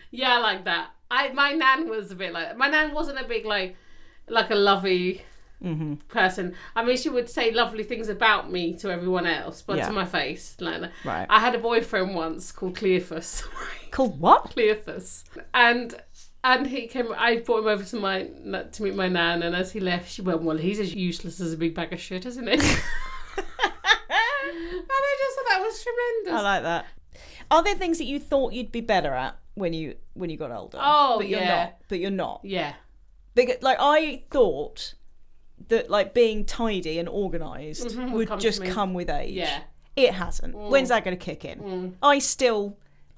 Yeah, I like that. My nan was a bit like... My nan wasn't a big, like a lovey person. I mean, she would say lovely things about me to everyone else, but Yeah. to my face. Like, Right. I had a boyfriend once called Cleophas. Called what? Cleophas. And he came. I brought him over to meet my nan, and as he left, she went, "Well, he's as useless as a big bag of shit, isn't he?" And I just thought that was tremendous. I like that. Are there things that you thought you'd be better at when you got older? Oh, but you're yeah. not. But you're not. Yeah. Because, like, I thought that, like, being tidy and organised would come just to me. come with age. Yeah. It hasn't. When's that going to kick in?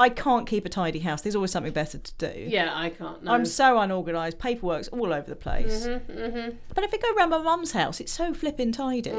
I can't keep a tidy house. There's always something better to do. Yeah, I can't. No. I'm so unorganised. Paperwork's all over the place. But if I go around my mum's house, it's so flipping tidy.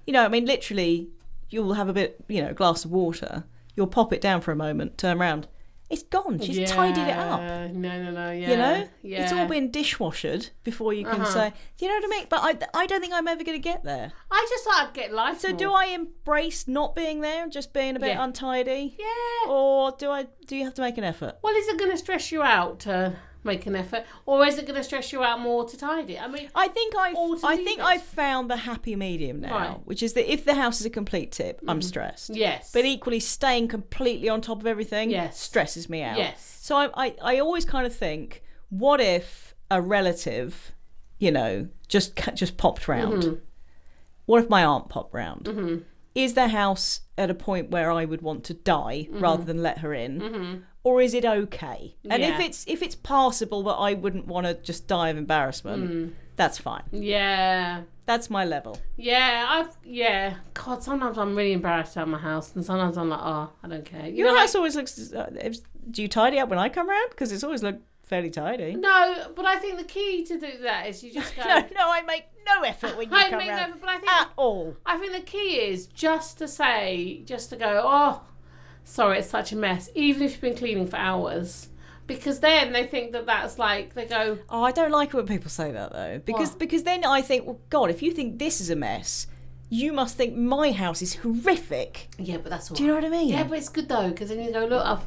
You know, I mean, literally, you'll have a bit, a glass of water. You'll pop it down for a moment, turn around. It's gone. She's tidied it up. No, yeah. You know? Yeah. It's all been dishwashered before you can say, you know what I mean? But I don't think I'm ever going to get there. I just thought I'd get life So more. do I embrace not being there and just being a bit untidy? Yeah. Or do you have to make an effort? Well, is it going to stress you out to make an effort, or is it going to stress you out more to tidy? I mean, I think leave it. I've found the happy medium now, Right. which is that if the house is a complete tip, I'm stressed. yes. But equally, staying completely on top of everything Yes. stresses me out. Yes. So I always kind of think, what if a relative, just popped round? What if my aunt popped round? Is the house at a point where I would want to die rather than let her in? Or is it okay? And Yeah. if it's passable that I wouldn't want to just die of embarrassment, that's fine. Yeah. That's my level. Yeah, God, sometimes I'm really embarrassed out of my house, and sometimes I'm like, oh, I don't care. Your house always looks... do you tidy up when I come round? Because it's always looked fairly tidy. No, but I think the key to do that is you just go... No, I make no effort when you I come make no round effort, but I think... at all. I think the key is just to go, oh, sorry, it's such a mess, even if you've been cleaning for hours. Because then they think that's like, they go... Oh, I don't like it when people say that, though. Because then I think, well, God, if you think this is a mess, you must think my house is horrific. Yeah, but that's all Do you know what I mean? Yeah, but it's good, though, because then you go, look, I've...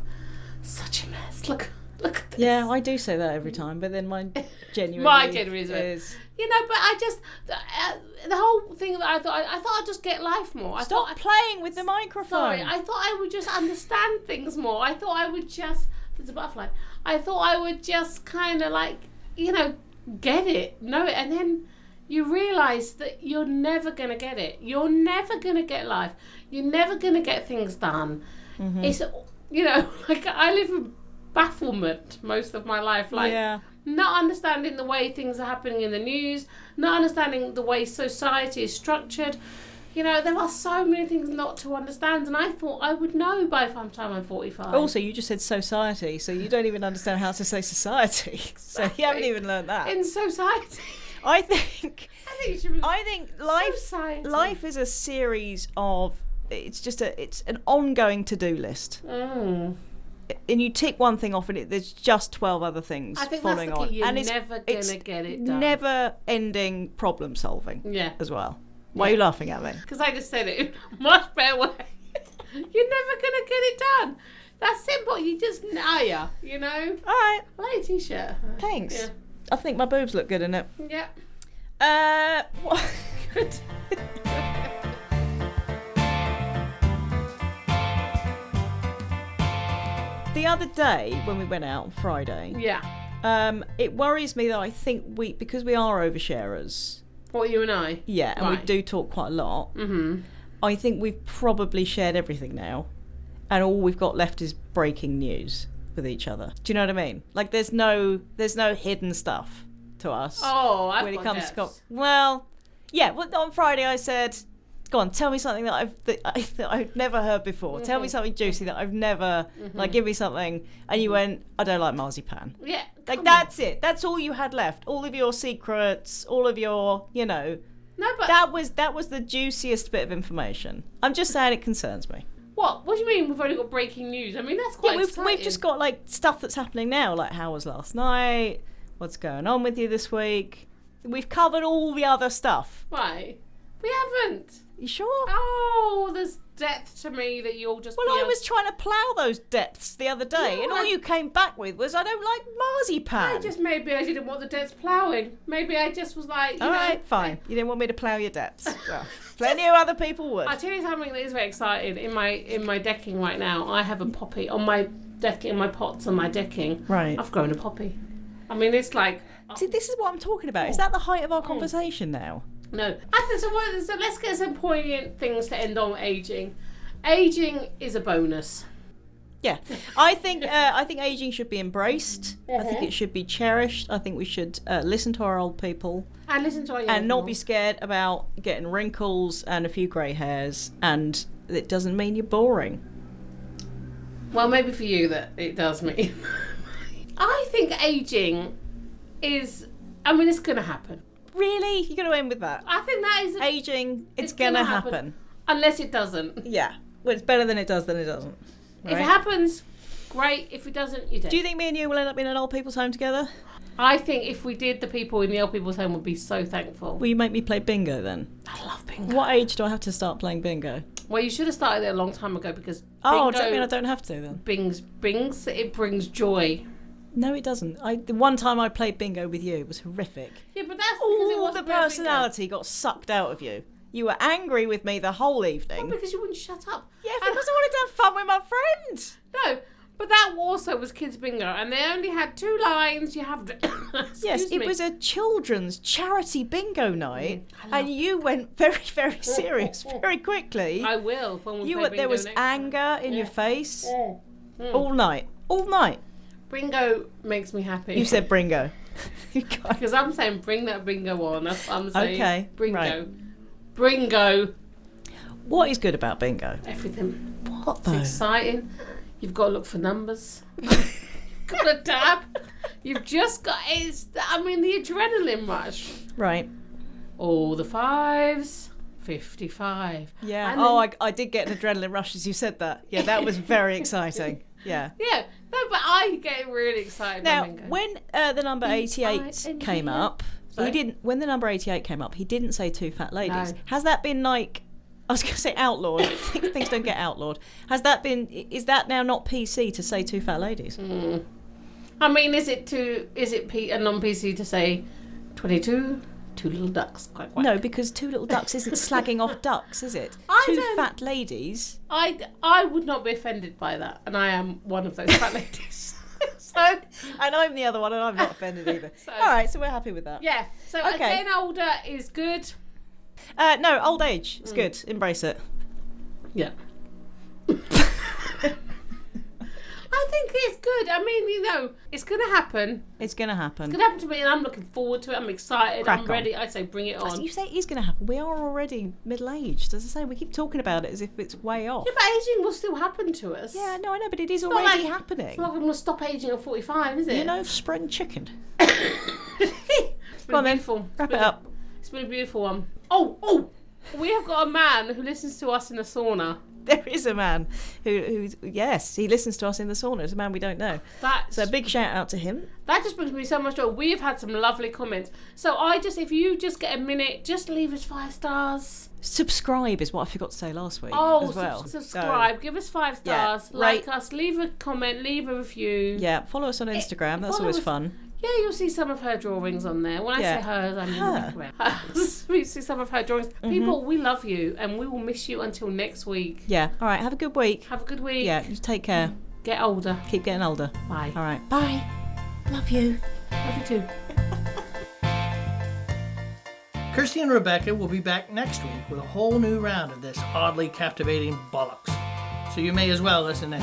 Such a mess. Look at this. Yeah, I do say that every time, but then mine genuinely is... But I just... the whole thing that I thought I'd just get life more. Stop playing with the microphone. Sorry, I thought I would just understand things more. I thought I would just... There's a butterfly. I thought I would just kind of like, get it, know it, and then you realise that you're never going to get it. You're never going to get life. You're never going to get things done. It's, like I live in bafflement most of my life. Like, not understanding the way things are happening in the news, not understanding the way society is structured. There are so many things not to understand, and I thought I would know by the time I'm 45. Also, you just said society, so you don't even understand how to say society. So you haven't even learned that. In society. I think it should be life is a series of... It's an ongoing to-do list. And you tick one thing off and there's just 12 other things following on. You're and never going to get it done. Never-ending problem solving as well. Why are you laughing at me? Because I just said it in a much better way. You're never going to get it done. That's simple. You just know ya, All right. I like a t-shirt. Thanks. Yeah. I think my boobs look good in it. Yeah. What? Good. The other day when we went out on Friday, it worries me that I think because we are oversharers. What, you and I? Yeah, and we do talk quite a lot. I think we've probably shared everything now, and all we've got left is breaking news with each other. Do you know what I mean? Like, there's no hidden stuff to us. Oh, when it comes to well, on Friday I said, go on, tell me something that I've never heard before. Tell me something juicy that I've never give me something. And you went, I don't like marzipan. Yeah. Like, that's it. That's all you had left. All of your secrets, all of your, No, but that was the juiciest bit of information. I'm just saying it concerns me. What do you mean we've only got breaking news? I mean, that's quite exciting. We've just got like stuff that's happening now, like how was last night, what's going on with you this week. We've covered all the other stuff. Right. We haven't. You sure? Oh, there's depth to me that you'll just. Well, I was trying to plough those depths the other day, and all you came back with was, I don't like marzipan. Maybe I didn't want the depths ploughing. Maybe I just was like, all right, fine. You didn't want me to plough your depths. Well, plenty of other people would. I'll tell you something that is very exciting. In my decking right now, I have a poppy on my decking, my pots on my decking. Right. I've grown a poppy. I mean, it's like. See, this is what I'm talking about. Is that the height of our conversation now? No. I think so. Let's get some poignant things to end on ageing. Ageing is a bonus. Yeah, I think ageing should be embraced. I think it should be cherished. I think we should listen to our old people and listen to our young and not people. be scared about getting wrinkles and a few grey hairs. And it doesn't mean you're boring. Well, maybe for you that it does mean. I think ageing is. I mean, it's going to happen. Really? You're going to end with that? I think that is ageing. It's going to happen. Unless it doesn't. Yeah. Well, it's better than it does than it doesn't. Right? If it happens, great. If it doesn't, you don't. Do you think me and you will end up in an old people's home together? I think if we did, the people in the old people's home would be so thankful. Will you make me play bingo then? I love bingo. What age do I have to start playing bingo? Well, you should have started it a long time ago because bingo... Oh, does that mean I don't have to then? It brings joy. No, it doesn't. The one time I played bingo with you, it was horrific. Yeah, but that's because it all wasn't the personality got sucked out of you. You were angry with me the whole evening. Well, because you wouldn't shut up. Yeah, because I wanted to have fun with my friends. No, but that also was kids bingo, and they only had 2 lines. You have to... Yes, it was a children's charity bingo night, and you went very, very serious very quickly. I will. When we play bingo there was next anger in your face Mm. all night. Bingo makes me happy. You said bringo. Because I'm saying bring that bingo on. That's what I'm saying. Okay, Bringo. right. Bringo. What is good about bingo? Everything. What though? It's exciting. You've got to look for numbers. You've got to tap. You've just got... the adrenaline rush. Right. All the 5s. 55. Yeah. And I did get an adrenaline rush as you said that. Yeah, that was very exciting. Yeah. Yeah. No, but I get really excited. Now, by bingo. when the number 88 came up, when the number 88 came up, he didn't say 2 fat ladies. No. Has that been like... I was going to say outlawed. Things don't get outlawed. Is that now not PC to say 2 fat ladies? Mm. I mean, is it a non-PC to say 22? 2 little ducks, quack, quack. No, because 2 little ducks isn't slagging off ducks, is it? 2 fat ladies. I would not be offended by that, and I am one of those fat ladies. And I'm the other one, and I'm not offended either. All right, so we're happy with that. Yeah. So getting older is good. No, old age. It's good. Embrace it. Yeah. I think it's good. I mean, it's going to happen. It's going to happen. It's going to happen to me, and I'm looking forward to it. I'm excited. Crack I'm ready. I say bring it on. You say it is going to happen. We are already middle-aged. As I say, we keep talking about it as if it's way off. Yeah, but ageing will still happen to us. Yeah, no, I know, but it is already happening. It's not going to stop ageing at 45, is it? You know, spring chicken. It's Go on then. beautiful. Wrap it up. It's been a beautiful one. Oh! We have got a man who listens to us in the sauna. There is a man who yes, he listens to us in the sauna. It's a man we don't know. So a big shout out to him. That just brings me so much joy. We've had some lovely comments. So if you just get a minute, just leave us 5 stars. Subscribe is what I forgot to say last week. Oh, as well. subscribe. Give us 5 stars. Yeah, like us. Leave a comment. Leave a review. Yeah, follow us on Instagram. That's always fun. Yeah, you'll see some of her drawings on there. When I say hers, I mean her. We see some of her drawings. Mm-hmm. People, we love you, and we will miss you until next week. Yeah. All right. Have a good week. Have a good week. Yeah. Just take care. Get older. Keep getting older. Bye. All right. Bye. Love you. Love you too. Kirsty and Rebecca will be back next week with a whole new round of this oddly captivating bollocks. So you may as well listen in.